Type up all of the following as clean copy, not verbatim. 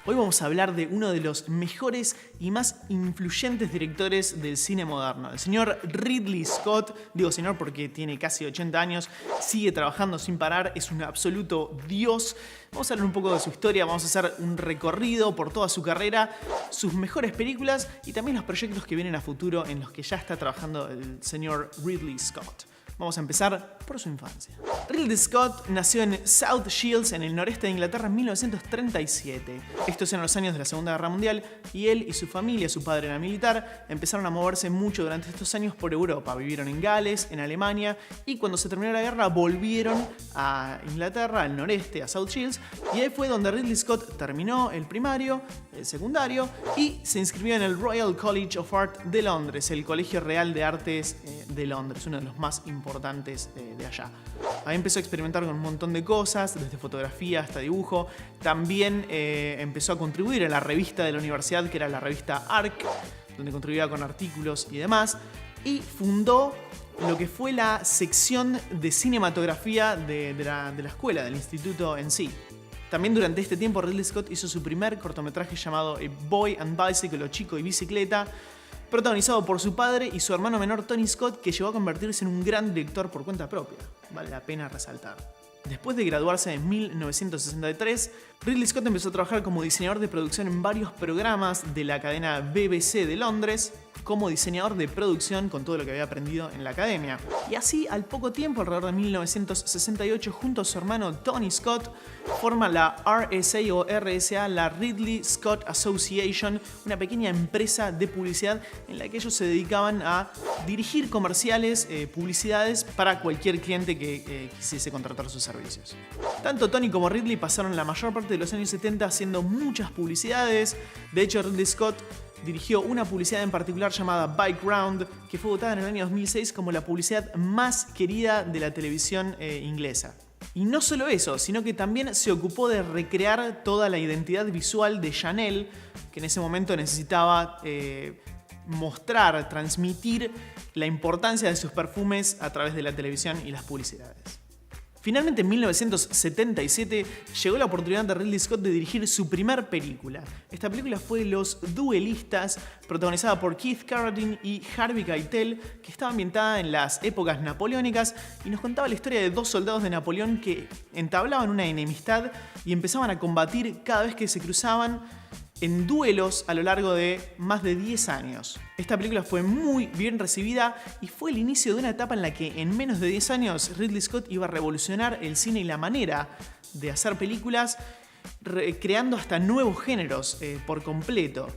Hoy vamos a hablar de uno de los mejores y más influyentes directores del cine moderno, el señor Ridley Scott. Digo señor porque tiene casi 80 años, sigue trabajando sin parar, es un absoluto dios. Vamos a hablar un poco de su historia, vamos a hacer un recorrido por toda su carrera, sus mejores películas y también los proyectos que vienen a futuro en los que ya está trabajando el señor Ridley Scott. Vamos a empezar por su infancia. Ridley Scott nació en South Shields, en el noreste de Inglaterra, en 1937. Estos eran los años de la Segunda Guerra Mundial y él y su familia, su padre era militar, empezaron a moverse mucho durante estos años por Europa. Vivieron en Gales, en Alemania y cuando se terminó la guerra volvieron a Inglaterra, al noreste, a South Shields, y ahí fue donde Ridley Scott terminó el primario, el secundario y se inscribió en el Royal College of Art de Londres, el Colegio Real de Artes de Londres, uno de los más importantes de allá. Ahí empezó a experimentar con un montón de cosas, desde fotografía hasta dibujo. También empezó a contribuir a la revista de la universidad, que era la revista ARC, donde contribuía con artículos y demás. Y fundó lo que fue la sección de cinematografía de la escuela, del instituto en sí. También durante este tiempo Ridley Scott hizo su primer cortometraje llamado A Boy and Bicycle, o Chico y Bicicleta, protagonizado por su padre y su hermano menor Tony Scott, que llegó a convertirse en un gran director por cuenta propia. Vale la pena resaltar. Después de graduarse en 1963, Ridley Scott empezó a trabajar como diseñador de producción en varios programas de la cadena BBC de Londres, como diseñador de producción con todo lo que había aprendido en la academia. Y así, al poco tiempo, alrededor de 1968, junto a su hermano Tony Scott, forma la RSA o RSA, la Ridley Scott Association, una pequeña empresa de publicidad en la que ellos se dedicaban a dirigir comerciales, publicidades para cualquier cliente que quisiese contratar sus servicios. Tanto Tony como Ridley pasaron la mayor parte de los años 70 haciendo muchas publicidades. De hecho, Ridley Scott dirigió una publicidad en particular llamada Bike Round, que fue votada en el año 2006 como la publicidad más querida de la televisión inglesa. Y no solo eso, sino que también se ocupó de recrear toda la identidad visual de Chanel, que en ese momento necesitaba mostrar, transmitir la importancia de sus perfumes a través de la televisión y las publicidades. Finalmente, en 1977, llegó la oportunidad de Ridley Scott de dirigir su primer película. Esta película fue Los Duelistas, protagonizada por Keith Carradine y Harvey Keitel, que estaba ambientada en las épocas napoleónicas y nos contaba la historia de dos soldados de Napoleón que entablaban una enemistad y empezaban a combatir cada vez que se cruzaban en duelos a lo largo de más de 10 años. Esta película fue muy bien recibida y fue el inicio de una etapa en la que en menos de 10 años Ridley Scott iba a revolucionar el cine y la manera de hacer películas, creando hasta nuevos géneros por completo.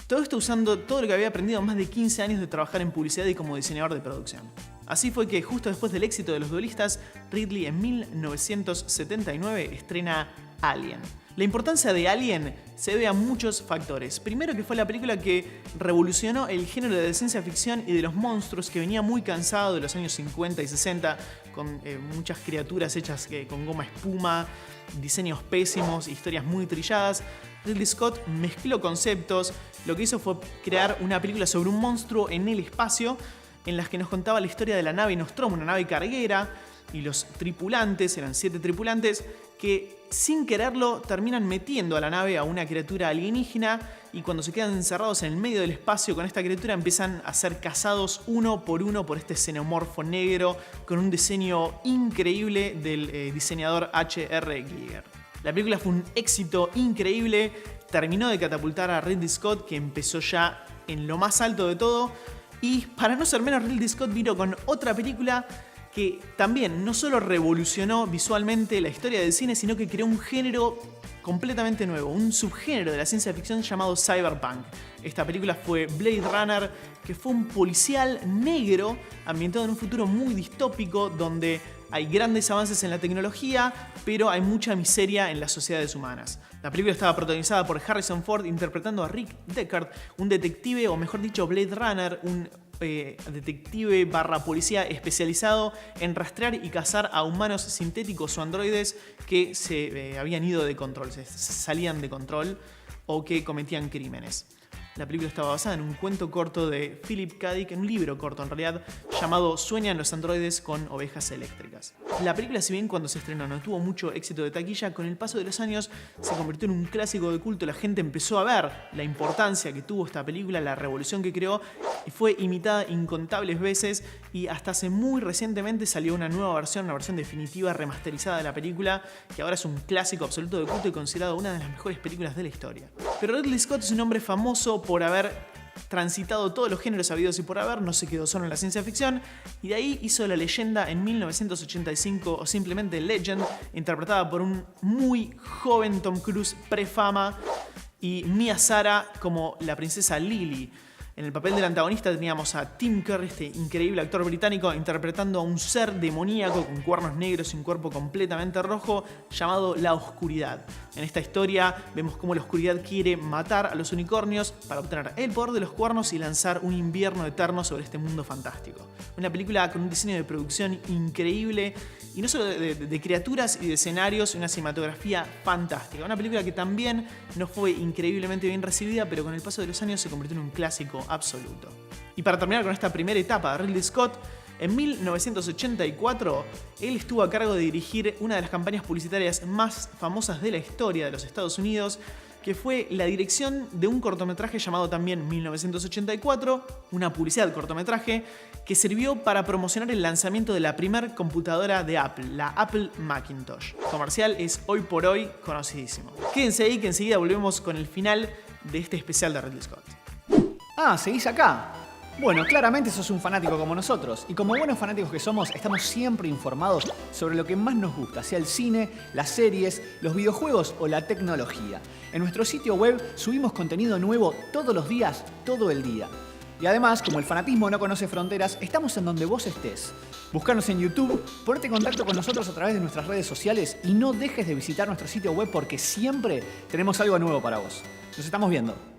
Todo esto usando todo lo que había aprendido en más de 15 años de trabajar en publicidad y como diseñador de producción. Así fue que justo después del éxito de Los Duelistas, Ridley en 1979 estrena Alien. La importancia de Alien se debe a muchos factores. Primero, que fue la película que revolucionó el género de ciencia ficción y de los monstruos, que venía muy cansado de los años 50 y 60, con muchas criaturas hechas con goma espuma, diseños pésimos, historias muy trilladas. Ridley Scott mezcló conceptos. Lo que hizo fue crear una película sobre un monstruo en el espacio, en las que nos contaba la historia de la nave Nostromo, una nave carguera, y los tripulantes, eran 7 tripulantes, que sin quererlo terminan metiendo a la nave a una criatura alienígena, y cuando se quedan encerrados en el medio del espacio con esta criatura empiezan a ser cazados uno por este xenomorfo negro con un diseño increíble del diseñador H.R. Giger. La película fue un éxito increíble, terminó de catapultar a Ridley Scott, que empezó ya en lo más alto de todo, y para no ser menos, Ridley Scott vino con otra película que también no solo revolucionó visualmente la historia del cine, sino que creó un género completamente nuevo, un subgénero de la ciencia ficción llamado cyberpunk. Esta película fue Blade Runner, que fue un policial negro ambientado en un futuro muy distópico donde hay grandes avances en la tecnología, pero hay mucha miseria en las sociedades humanas. La película estaba protagonizada por Harrison Ford interpretando a Rick Deckard, un detective, o mejor dicho, Blade Runner, un detective / policía especializado en rastrear y cazar a humanos sintéticos o androides que se habían ido de control, se salían de control o que cometían crímenes. La película estaba basada en un cuento corto de Philip K. Dick, en un libro corto en realidad, llamado Sueñan los androides con ovejas eléctricas. La película, si bien cuando se estrenó no tuvo mucho éxito de taquilla, con el paso de los años se convirtió en un clásico de culto. La gente empezó a ver la importancia que tuvo esta película, la revolución que creó, y fue imitada incontables veces, y hasta hace muy recientemente salió una nueva versión, una versión definitiva remasterizada de la película, que ahora es un clásico absoluto de culto y considerado una de las mejores películas de la historia. Pero Ridley Scott es un hombre famoso por haber transitado todos los géneros habidos y por haber, no se quedó solo en la ciencia ficción, y de ahí hizo La Leyenda en 1985, o simplemente Legend, interpretada por un muy joven Tom Cruise pre-fama, y Mia Sara como la princesa Lily. En el papel del antagonista teníamos a Tim Curry, este increíble actor británico, interpretando a un ser demoníaco con cuernos negros y un cuerpo completamente rojo llamado La Oscuridad. En esta historia vemos cómo la oscuridad quiere matar a los unicornios para obtener el poder de los cuernos y lanzar un invierno eterno sobre este mundo fantástico. Una película con un diseño de producción increíble, y no solo de criaturas y de escenarios, y una cinematografía fantástica. Una película que también no fue increíblemente bien recibida, pero con el paso de los años se convirtió en un clásico absoluto. Y para terminar con esta primera etapa de Ridley Scott, en 1984 él estuvo a cargo de dirigir una de las campañas publicitarias más famosas de la historia de los Estados Unidos, que fue la dirección de un cortometraje llamado también 1984, una publicidad cortometraje que sirvió para promocionar el lanzamiento de la primer computadora de Apple, la Apple Macintosh. El comercial es hoy por hoy conocidísimo. Quédense ahí que enseguida volvemos con el final de este especial de Ridley Scott. Ah, ¿seguís acá? Bueno, claramente sos un fanático como nosotros, y como buenos fanáticos que somos, estamos siempre informados sobre lo que más nos gusta, sea el cine, las series, los videojuegos o la tecnología. En nuestro sitio web subimos contenido nuevo todos los días, todo el día. Y además, como el fanatismo no conoce fronteras, estamos en donde vos estés. Buscanos en YouTube, ponete en contacto con nosotros a través de nuestras redes sociales y no dejes de visitar nuestro sitio web porque siempre tenemos algo nuevo para vos. Nos estamos viendo.